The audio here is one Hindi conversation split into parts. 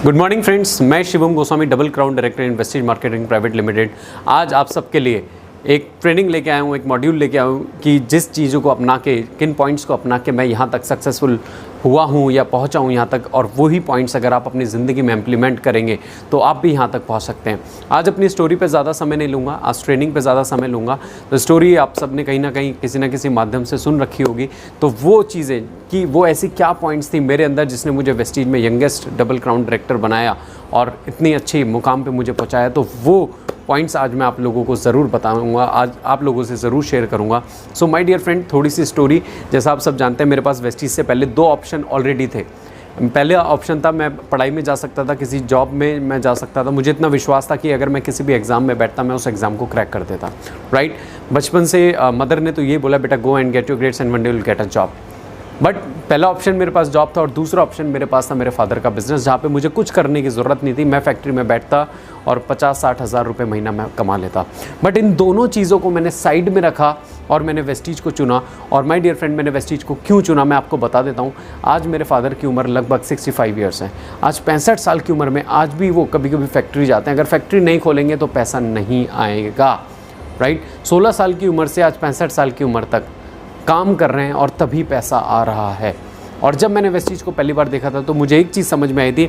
गुड मॉर्निंग फ्रेंड्स, मैं Shivam Goswami, double crown director in wastage marketing private limited. आज आप सबके लिए एक ट्रेनिंग लेके आया हूँ, एक मॉड्यूल लेके आया हूँ कि जिस चीज़ों को अपना के, किन पॉइंट्स को अपना के मैं यहाँ तक सक्सेसफुल हुआ हूँ या पहुँचा हूँ यहाँ तक, और वही पॉइंट्स अगर आप अपनी ज़िंदगी में इम्प्लीमेंट करेंगे तो आप भी यहाँ तक पहुँच सकते हैं। आज अपनी स्टोरी पे ज़्यादा समय नहीं लूँगा, आज ट्रेनिंग पे ज़्यादा समय लूँगा। तो स्टोरी आप सब ने कहीं ना कहीं किसी न किसी माध्यम से सुन रखी होगी। तो वो चीज़ें कि वो ऐसी क्या पॉइंट्स थी मेरे अंदर जिसने मुझे वेस्टीज में यंगेस्ट डबल क्राउन डायरेक्टर बनाया और इतनी अच्छी मुकाम पे मुझे पहुँचाया, तो वो पॉइंट्स आज मैं आप लोगों को ज़रूर बताऊंगा, आज आप लोगों से ज़रूर शेयर करूंगा। सो माय डियर फ्रेंड, थोड़ी सी स्टोरी। जैसा आप सब जानते हैं, मेरे पास वेस्टीज से पहले 2 ऑप्शन ऑलरेडी थे। पहले ऑप्शन था मैं पढ़ाई में जा सकता था, किसी जॉब में मैं जा सकता था। मुझे इतना विश्वास था कि अगर मैं किसी भी एग्ज़ाम में बैठता मैं उस एग्ज़ाम को क्रैक कर देता, राइट। बचपन से मदर ने तो ये बोला, बेटा go and get your grades and one day will get a job. But पहला ऑप्शन मेरे पास जॉब था और दूसरा ऑप्शन मेरे पास था मेरे फादर का बिज़नेस, जहाँ पे मुझे कुछ करने की ज़रूरत नहीं थी। मैं फैक्ट्री में बैठता और 50-60 हज़ार रुपये महीना मैं कमा लेता। बट इन दोनों चीज़ों को मैंने साइड में रखा और मैंने वेस्टीज को चुना। और माय डियर फ्रेंड, मैंने वेस्टीज को क्यों चुना मैं आपको बता देता हूँ। आज मेरे फादर की उम्र लगभग 65 ईयर्स है। आज 65 साल की उम्र में आज भी वो कभी कभी फैक्ट्री जाते हैं। अगर फैक्ट्री नहीं खोलेंगे तो पैसा नहीं आएगा, राइट। 16 साल की उम्र से आज 65 साल की उम्र तक काम कर रहे हैं और तभी पैसा आ रहा है। और जब मैंने वेस्टीज को पहली बार देखा था तो मुझे एक चीज़ समझ में आई थी,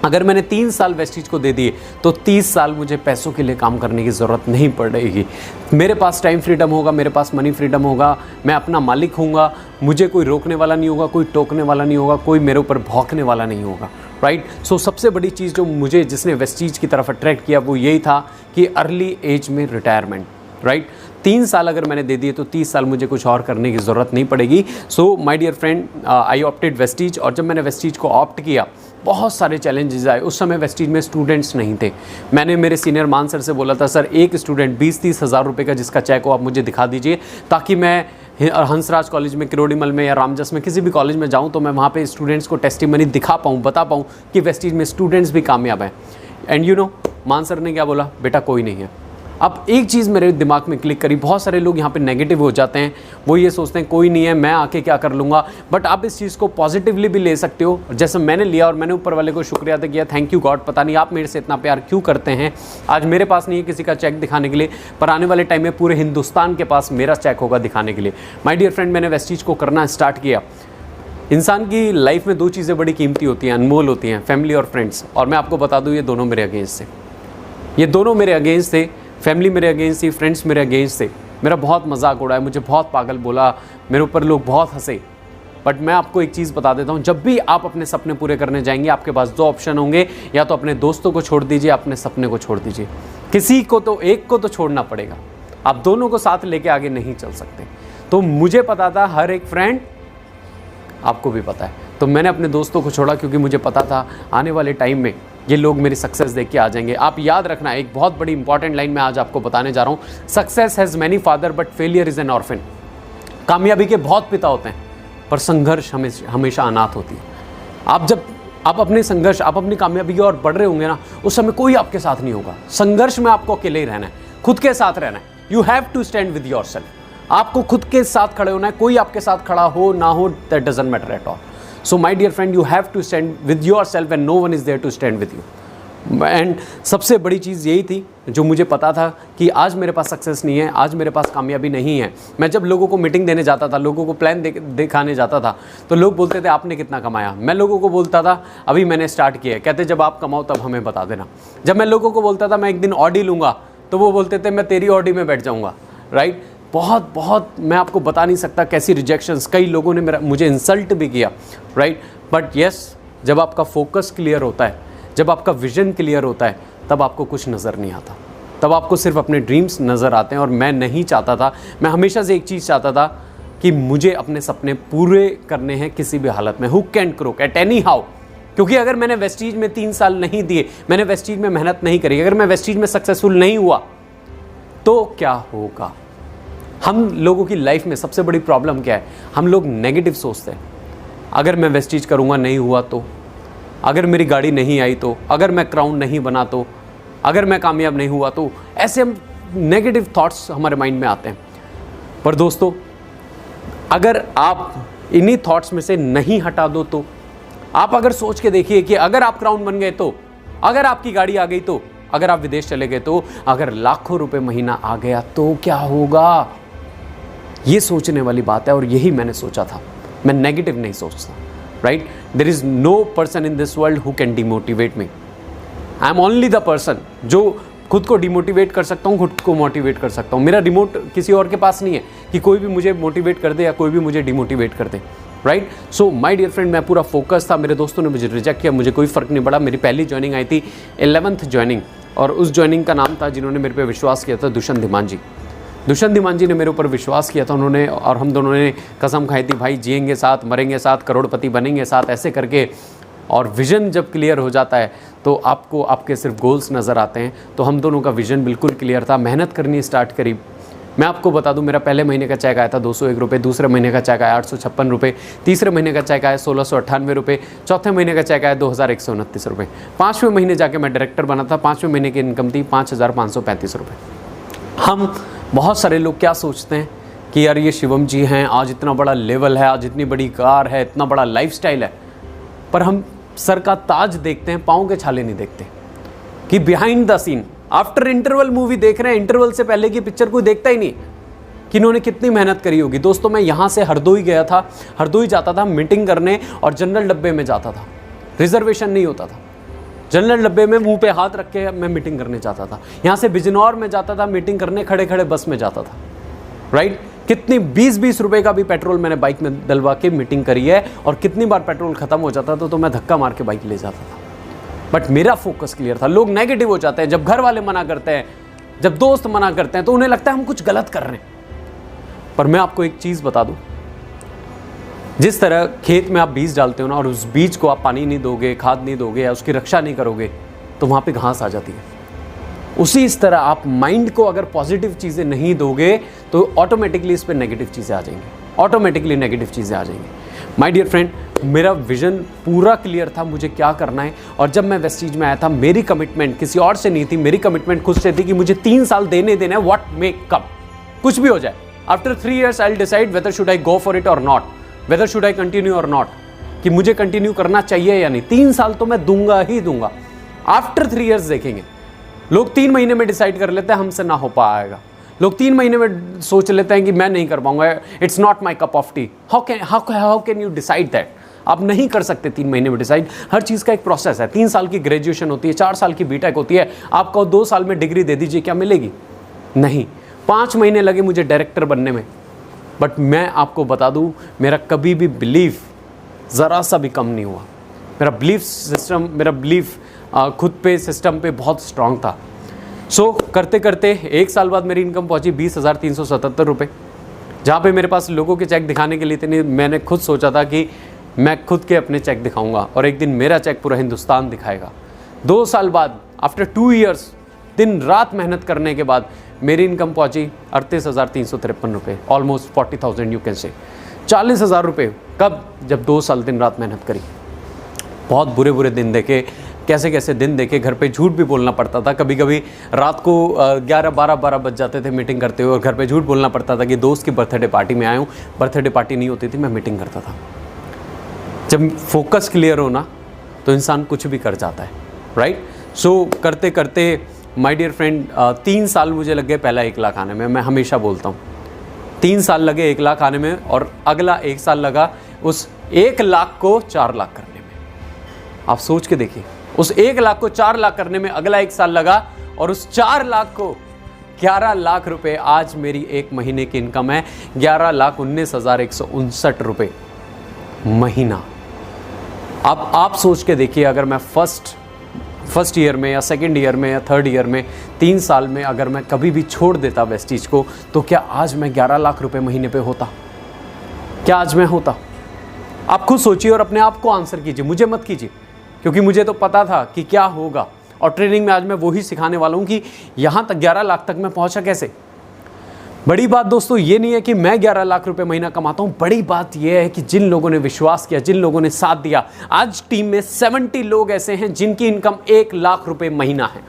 अगर मैंने 3 साल वेस्टीज को दे दिए तो 30 साल मुझे पैसों के लिए काम करने की ज़रूरत नहीं पड़ेगी। मेरे पास टाइम फ्रीडम होगा, मेरे पास मनी फ्रीडम होगा, मैं अपना मालिक हूँगा, मुझे कोई रोकने वाला नहीं होगा, कोई टोकने वाला नहीं होगा, कोई मेरे ऊपर भौंकने वाला नहीं होगा, राइट। सो सबसे बड़ी चीज़ जो मुझे जिसने वेस्टीज की तरफ अट्रैक्ट किया वो यही था कि अर्ली एज में रिटायरमेंट, राइट। 3 साल अगर मैंने दे दिए तो 30 साल मुझे कुछ और करने की ज़रूरत नहीं पड़ेगी। So my dear friend, I opted Vestige. और जब मैंने वेस्टीज को ऑप्ट किया बहुत सारे चैलेंजेस आए। उस समय वेस्टीज में स्टूडेंट्स नहीं थे। मैंने मेरे सीनियर मान सर से बोला था, सर एक स्टूडेंट 20-30 हज़ार रुपये का जिसका चेक हो आप मुझे दिखा दीजिए, ताकि मैं हंसराज कॉलेज में, किरोड़ीमल में या रामजस में किसी भी कॉलेज में जाऊँ तो मैं वहाँ पर स्टूडेंट्स को टेस्टिमनी दिखा पाऊँ, बता पाऊँ कि वेस्टीज में स्टूडेंट्स भी कामयाब हैं। एंड यू नो मान सर ने क्या बोला, बेटा कोई नहीं है, अब एक चीज़ मेरे दिमाग में क्लिक करी, बहुत सारे लोग यहाँ पे नेगेटिव हो जाते हैं, वो ये सोचते हैं कोई नहीं है, मैं आके क्या कर लूँगा। बट आप इस चीज़ को पॉजिटिवली भी ले सकते हो, जैसे मैंने लिया, और मैंने ऊपर वाले को शुक्रिया अदा किया, थैंक यू गॉड। पता नहीं आप मेरे से इतना प्यार क्यों करते हैं। आज मेरे पास नहीं है किसी का चेक दिखाने के लिए, पर आने वाले टाइम में पूरे हिंदुस्तान के पास मेरा चेक होगा दिखाने के लिए। माय डियर फ्रेंड, मैंने वेस्टीज को करना स्टार्ट किया। इंसान की लाइफ में दो चीज़ें बड़ी कीमती होती हैं, अनमोल होती हैं, फैमिली और फ्रेंड्स। और मैं आपको बता दूँ, ये दोनों मेरे अगेंस्ट थे, ये दोनों मेरे अगेंस्ट थे। फैमिली मेरे अगेंस्ट थी, फ्रेंड्स मेरे अगेंस्ट थे। मेरा बहुत मजाक उड़ाया, मुझे बहुत पागल बोला, मेरे ऊपर लोग बहुत हंसे। बट मैं आपको एक चीज़ बता देता हूँ, जब भी आप अपने सपने पूरे करने जाएंगे, आपके पास दो ऑप्शन होंगे, या तो अपने दोस्तों को छोड़ दीजिए, अपने सपने को छोड़ दीजिए। किसी को तो एक को तो छोड़ना पड़ेगा, आप दोनों को साथ लेके आगे नहीं चल सकते। तो मुझे पता था, हर एक फ्रेंड, आपको भी पता है, तो मैंने अपने दोस्तों को छोड़ा, क्योंकि मुझे पता था आने वाले टाइम में ये लोग मेरी सक्सेस देख के आ जाएंगे। आप याद रखना, एक बहुत बड़ी इंपॉर्टेंट लाइन मैं आज आपको बताने जा रहा हूँ, success has many father but failure is an orphan. कामयाबी के बहुत पिता होते हैं, पर संघर्ष हमेशा अनाथ होती है। आप अपने संघर्ष, आप अपनी कामयाबी की ओर बढ़ रहे होंगे ना, उस समय कोई आपके साथ नहीं होगा। संघर्ष में आपको अकेले ही रहना है, खुद के साथ रहना है। You have to stand with yourself. आपको खुद के साथ खड़े होना है, कोई आपके साथ खड़ा हो ना हो, that doesn't matter at all. So my dear friend, you have to stand with yourself and no one is there to stand with you. And सबसे बड़ी चीज़ यही थी, जो मुझे पता था कि आज मेरे पास सक्सेस नहीं है, आज मेरे पास कामयाबी नहीं है। मैं जब लोगों को मीटिंग देने जाता था, लोगों को प्लान दिखाने जाता था, तो लोग बोलते थे आपने कितना कमाया। मैं लोगों को बोलता था अभी मैंने स्टार्ट किया है। कहते जब आप कमाओ तब हमें बता देना। जब मैं लोगों को बोलता था मैं एक दिन ऑडी लूँगा, तो वो बोलते थे मैं तेरी ऑडी में बैठ जाऊँगा। राइट, बहुत मैं आपको बता नहीं सकता कैसी रिजेक्शंस, कई लोगों ने मुझे इंसल्ट भी किया। राइट, बट यस, जब आपका फोकस क्लियर होता है, जब आपका विजन क्लियर होता है, तब आपको कुछ नज़र नहीं आता, तब आपको सिर्फ अपने ड्रीम्स नज़र आते हैं। और मैं नहीं चाहता था, मैं हमेशा से एक चीज़ चाहता था कि मुझे अपने सपने पूरे करने हैं किसी भी हालत में, hook and crook, at any how. क्योंकि अगर मैंने वेस्टीज में 3 साल नहीं दिए, मैंने वेस्टीज में मेहनत नहीं करी, अगर मैं वेस्टीज में सक्सेसफुल नहीं हुआ, तो क्या होगा। हम लोगों की लाइफ में सबसे बड़ी प्रॉब्लम क्या है, हम लोग नेगेटिव सोचते हैं। अगर मैं वेस्टीज करूँगा नहीं हुआ तो, अगर मेरी गाड़ी नहीं आई तो, अगर मैं क्राउन नहीं बना तो, अगर मैं कामयाब नहीं हुआ तो, ऐसे हम नेगेटिव थॉट्स हमारे माइंड में आते हैं। पर दोस्तों, अगर आप इन्हीं थॉट्स में से नहीं हटा दो, तो आप अगर सोच के देखिए कि अगर आप क्राउन बन गए तो, अगर आपकी गाड़ी आ गई तो, अगर आप विदेश चले गए तो, अगर लाखों रुपए महीना आ गया तो क्या होगा। ये सोचने वाली बात है, और यही मैंने सोचा था। मैं नेगेटिव नहीं सोचता। Right, there is no person in this world who can demotivate me. I am only the person जो खुद को डिमोटिवेट कर सकता हूँ, खुद को मोटिवेट कर सकता हूँ। मेरा रिमोट किसी और के पास नहीं है कि कोई भी मुझे मोटिवेट कर दे या कोई भी मुझे डिमोटिवेट कर दे। Right, so my dear friend, मैं पूरा फोकस था। मेरे दोस्तों ने मुझे रिजेक्ट किया, मुझे कोई फ़र्क नहीं पड़ा। मेरी पहली ज्वाइनिंग आई थी 11th ज्वाइनिंग, और उस ज्वाइनिंग का नाम था, जिन्होंने मेरे पे विश्वास किया था, दुष्यंत धीमान जी। दुष्यंत धीमान जी ने मेरे ऊपर विश्वास किया था उन्होंने, और हम दोनों ने कसम खाई थी, भाई जिएंगे साथ, मरेंगे साथ, करोड़पति बनेंगे साथ, ऐसे करके। और विज़न जब क्लियर हो जाता है तो आपको आपके सिर्फ गोल्स नज़र आते हैं। तो हम दोनों का विज़न बिल्कुल क्लियर था। मेहनत करनी स्टार्ट करी। मैं आपको बता दूं, मेरा पहले महीने का चेक आया था 201 रुपये, दूसरे महीने का चेक आया 856 रुपये, तीसरे महीने का चेक आया 1698 रुपये, चौथे महीने का चेक आया 2129 रुपये। 5वें महीने जाके मैं डायरेक्टर बना था। 5वें महीने की इनकम थी 5535 रुपये। हम बहुत सारे लोग क्या सोचते हैं कि यार ये शिवम जी हैं, आज इतना बड़ा लेवल है, आज इतनी बड़ी कार है, इतना बड़ा लाइफस्टाइल है, पर हम सर का ताज देखते हैं, पाँव के छाले नहीं देखते कि behind the scene. After interval movie देख रहे हैं, इंटरवल से पहले की पिक्चर कोई देखता ही नहीं कि इन्होंने कितनी मेहनत करी होगी। दोस्तों, मैं यहाँ से हरदोई गया था, हरदोई जाता था मीटिंग करने, और जनरल डब्बे में जाता था, रिजर्वेशन नहीं होता था। जनरल डब्बे में मुंह पे हाथ रख के मैं मीटिंग करने जाता था। यहाँ से बिजनौर में जाता था मीटिंग करने, खड़े खड़े बस में जाता था। राइट, कितनी 20-20 रुपए का भी पेट्रोल मैंने बाइक में डलवा के मीटिंग करी है, और कितनी बार पेट्रोल खत्म हो जाता था तो मैं धक्का मार के बाइक ले जाता था। बट मेरा फोकस क्लियर था। लोग नेगेटिव हो जाते हैं जब घर वाले मना करते हैं, जब दोस्त मना करते हैं, तो उन्हें लगता है हम कुछ गलत कर रहे हैं। पर मैं आपको एक चीज़ बता दूं, जिस तरह खेत में आप बीज डालते हो ना, और उस बीज को आप पानी नहीं दोगे, खाद नहीं दोगे, या उसकी रक्षा नहीं करोगे, तो वहाँ पे घास आ जाती है। उसी इस तरह आप माइंड को अगर पॉजिटिव चीज़ें नहीं दोगे तो ऑटोमेटिकली इस पर नेगेटिव चीज़ें आ जाएंगी, ऑटोमेटिकली नेगेटिव चीज़ें आ जाएंगी। माय डियर फ्रेंड, मेरा विजन पूरा क्लियर था मुझे क्या करना है। और जब मैं वेस्टीज में आया था, मेरी कमिटमेंट किसी और से नहीं थी, मेरी कमिटमेंट खुद से थी कि मुझे 3 साल देने है, व्हाट मे कम, कुछ भी हो जाए। After 3 years I will decide whether should I go for it or not, whether should I continue or not, कि मुझे कंटिन्यू करना चाहिए या नहीं। 3 साल तो मैं दूंगा ही दूंगा। आफ्टर 3 years देखेंगे। लोग 3 महीने में डिसाइड कर लेते हैं, हमसे ना हो पाएगा। लोग 3 महीने में सोच लेते हैं कि मैं नहीं कर पाऊंगा, it's not my cup of T. How can you decide that? आप नहीं कर सकते 3 महीने में डिसाइड। हर चीज़ का एक प्रोसेस है। 3 साल की ग्रेजुएशन होती है, 4 साल की बीटेक होती है। आपको 2 साल में डिग्री दे दीजिए, क्या मिलेगी? नहीं। 5 महीने लगे मुझे डायरेक्टर बनने में, बट मैं आपको बता दूं, मेरा कभी भी बिलीफ ज़रा सा भी कम नहीं हुआ। मेरा बिलीफ सिस्टम, मेरा बिलीफ खुद पे, सिस्टम पे बहुत स्ट्रांग था। सो करते करते 1 साल बाद मेरी इनकम पहुंची 20,377 रुपये, जहाँ पे मेरे पास लोगों के चेक दिखाने के लिए इतने, मैंने खुद सोचा था कि मैं खुद के अपने चेक दिखाऊंगा और एक दिन मेरा चेक पूरा हिंदुस्तान दिखाएगा। 2 साल बाद, आफ्टर 2 years, दिन रात मेहनत करने के बाद मेरी इनकम पहुंची 38,353 रुपये, ऑलमोस्ट 40,000 यू कैन से, 40,000 रुपये। कब? जब 2 साल दिन रात मेहनत करी। बहुत बुरे बुरे दिन देखे, कैसे कैसे दिन देखे, घर पे झूठ भी बोलना पड़ता था। कभी कभी रात को 11-12 बज जाते थे मीटिंग करते हुए, और घर पे झूठ बोलना पड़ता था कि दोस्त की बर्थडे पार्टी में आया हूँ। बर्थडे पार्टी नहीं होती थी, मैं मीटिंग करता था। जब फोकस क्लियर हो ना, तो इंसान कुछ भी कर जाता है, राइट? सो करते करते माय डियर फ्रेंड, 3 साल मुझे लग गए पहला 1 लाख आने में। मैं हमेशा बोलता हूँ 3 साल लगे 1 लाख आने में, और अगला 1 साल लगा उस 1 लाख को 4 लाख करने में। आप सोच के देखिए, उस 1 लाख को 4 लाख करने में अगला 1 साल लगा, और उस 4 लाख को 11 लाख रुपए। आज मेरी 1 महीने की इनकम है 11,19,159 रुपये महीना। अब आप सोच के देखिए, अगर मैं फर्स्ट ईयर में या सेकंड ईयर में या थर्ड ईयर में 3 साल में अगर मैं कभी भी छोड़ देता वेस्टीज को, तो क्या आज मैं 11 लाख रुपए महीने पे होता? क्या आज मैं होता? आप खुद सोचिए और अपने आप को आंसर कीजिए, मुझे मत कीजिए, क्योंकि मुझे तो पता था कि क्या होगा। और ट्रेनिंग में आज मैं वही सिखाने वाला हूँ कि यहाँ तक 11 लाख तक मैं पहुँचा कैसे। बड़ी बात दोस्तों ये नहीं है कि मैं 11 लाख रुपए महीना कमाता हूँ, बड़ी बात यह है कि जिन लोगों ने विश्वास किया, जिन लोगों ने साथ दिया। आज टीम में 70 लोग ऐसे हैं जिनकी इनकम 1 लाख रुपए महीना है।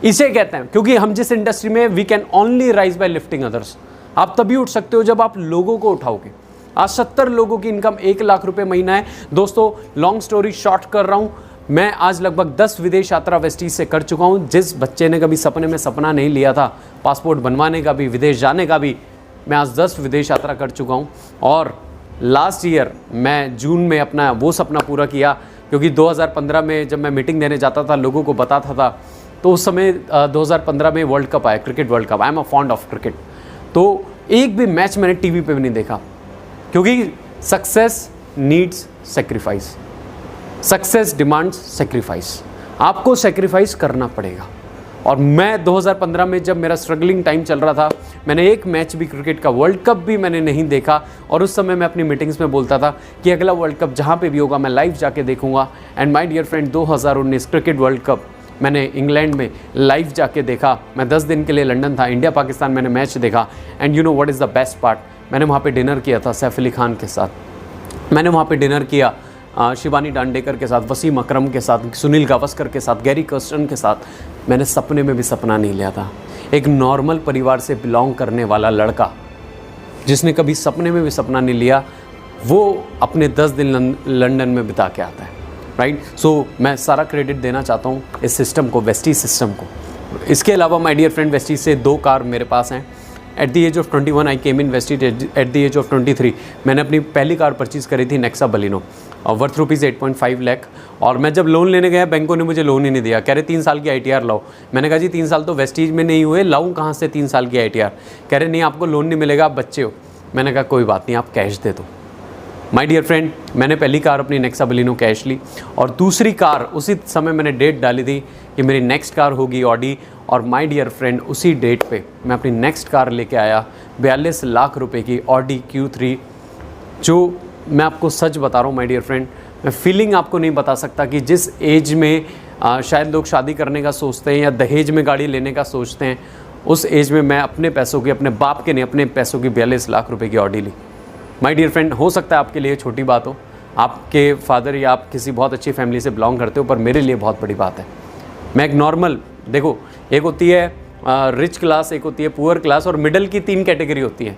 इसे कहते हैं, क्योंकि हम जिस इंडस्ट्री में, we can only rise by lifting others. आप तभी उठ सकते हो जब आप लोगों को उठाओगे। आज 70 लोगों की इनकम 1 लाख रुपए महीना है। दोस्तों लॉन्ग स्टोरी शॉर्ट कर रहा हूँ, मैं आज लगभग 10 विदेश यात्रा वेस्टीज से कर चुका हूँ। जिस बच्चे ने कभी सपने में सपना नहीं लिया था पासपोर्ट बनवाने का भी, विदेश जाने का भी, मैं आज 10 विदेश यात्रा कर चुका हूँ। और लास्ट ईयर मैं जून में अपना वो सपना पूरा किया, क्योंकि 2015 में जब मैं मीटिंग देने जाता था, लोगों को बताता था, तो उस समय 2015 में वर्ल्ड कप आया, cricket world cup. I am a fond of cricket. तो एक भी मैच मैंने टीवी पे भी नहीं देखा, क्योंकि success needs sacrifice, success demands sacrifice. आपको सेक्रीफाइस करना पड़ेगा। और मैं 2015 में जब मेरा स्ट्रगलिंग टाइम चल रहा था, मैंने एक मैच भी क्रिकेट का, वर्ल्ड कप भी मैंने नहीं देखा। और उस समय मैं अपनी मीटिंग्स में बोलता था कि अगला वर्ल्ड कप जहाँ पे भी होगा मैं लाइव जाके देखूंगा। And my dear friend, 2019 cricket world cup मैंने इंग्लैंड में लाइव जाके देखा। मैं 10 दिन के लिए लंदन था, इंडिया पाकिस्तान मैंने मैच देखा। And you know what is the best part, मैंने वहाँ पे डिनर किया था सैफ अली खान के साथ। मैंने वहाँ पे डिनर किया शिवानी डांडेकर के साथ, वसीम अकरम के साथ, सुनील गावस्कर के साथ, गैरी कर्स्टन के साथ। मैंने सपने में भी सपना नहीं लिया था। एक नॉर्मल परिवार से बिलोंग करने वाला लड़का, जिसने कभी सपने में भी सपना नहीं लिया, वो अपने 10 दिन लंदन में बिता के आता है, राइट? सो मैं सारा क्रेडिट देना चाहता हूँ इस सिस्टम को, वेस्टीज सिस्टम को। इसके अलावा माय डियर फ्रेंड, वेस्टीज से 2 कार मेरे पास हैं। At the age of 21 I came in Vestige. At the age of 23 मैंने अपनी पहली कार परचेज़ करी थी, Nexa Baleno, worth rupees 8.5 lakh. और मैं जब लोन लेने गया, बैंकों ने मुझे लोन ही नहीं दिया। कह रहे 3 साल की ITR लाओ। मैंने कहा जी 3 साल तो वेस्टीज में नहीं हुए, लाऊं कहाँ से 3 साल की ITR? कह रहे नहीं, आपको लोन नहीं मिलेगा, आप बच्चे हो। मैंने कहा कोई बात नहीं, आप कैश दे दो। माय डियर फ्रेंड, मैंने पहली कार अपनी नेक्सा बलिनो कैश ली, और दूसरी कार उसी समय मैंने डेट डाली थी कि मेरी नेक्स्ट कार होगी ऑडी। और माय डियर फ्रेंड, उसी डेट पे मैं अपनी नेक्स्ट कार लेके आया 42 लाख रुपए की ऑडी Q3, जो मैं आपको सच बता रहा हूँ माय डियर फ्रेंड, मैं फीलिंग आपको नहीं बता सकता कि जिस एज में शायद लोग शादी करने का सोचते हैं या दहेज में गाड़ी लेने का सोचते हैं, उस एज में मैं अपने पैसों की, अपने बाप के नहीं, अपने पैसों की 42 लाख रुपए की ऑडी ली। माय डियर फ्रेंड, हो सकता है आपके लिए छोटी बात हो, आपके फादर या आप किसी बहुत अच्छी फैमिली से बिलोंग करते हो, पर मेरे लिए बहुत बड़ी बात है। मैं एक नॉर्मल, देखो एक होती है रिच क्लास, एक होती है पुअर क्लास, और मिडल की 3 कैटेगरी होती है,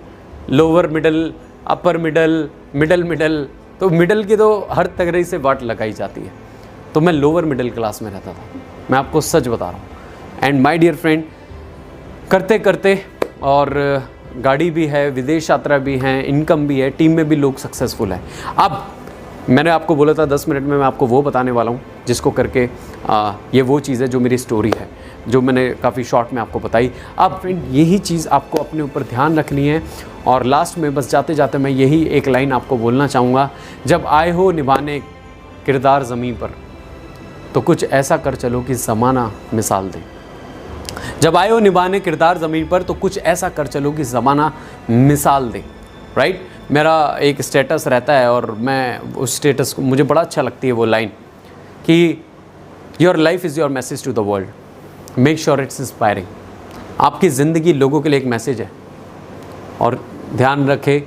lower middle, upper middle, middle middle. तो मिडल की तो हर तरह से वाट लगाई जाती है, तो मैं लोअर मिडिल क्लास में रहता था, मैं आपको सच बता रहा हूँ। एंड माय डियर फ्रेंड, करते करते, और गाड़ी भी है, विदेश यात्रा भी है, इनकम भी है, टीम में भी लोग सक्सेसफुल है। अब मैंने आपको बोला था 10 मिनट में मैं आपको वो बताने वाला हूँ जिसको करके ये वो चीज़ है जो मेरी स्टोरी है, जो मैंने काफ़ी शॉर्ट में आपको बताई। अब फ्रेंड यही चीज़ आपको अपने ऊपर ध्यान रखनी है। और लास्ट में बस जाते जाते मैं यही एक लाइन आपको बोलना चाहूँगा, जब आए हो निभाने किरदार ज़मीन पर, तो कुछ ऐसा कर चलो कि ज़माना मिसाल दे। जब आए हो निभाने किरदार ज़मीन पर, तो कुछ ऐसा कर चलो कि ज़माना मिसाल दे। राइट, मेरा एक स्टेटस रहता है, और मैं उस स्टेटस को, मुझे बड़ा अच्छा लगती है वो लाइन कि your life is your message to the world, make sure it's inspiring. आपकी ज़िंदगी लोगों के लिए एक मैसेज है, और ध्यान रखें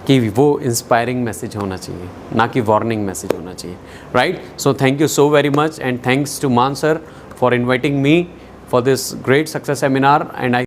कि वो इंस्पायरिंग मैसेज होना चाहिए, ना कि वार्निंग मैसेज होना चाहिए। Right, so thank you so very much, and thanks to Maan sir for inviting me for this great success seminar. And I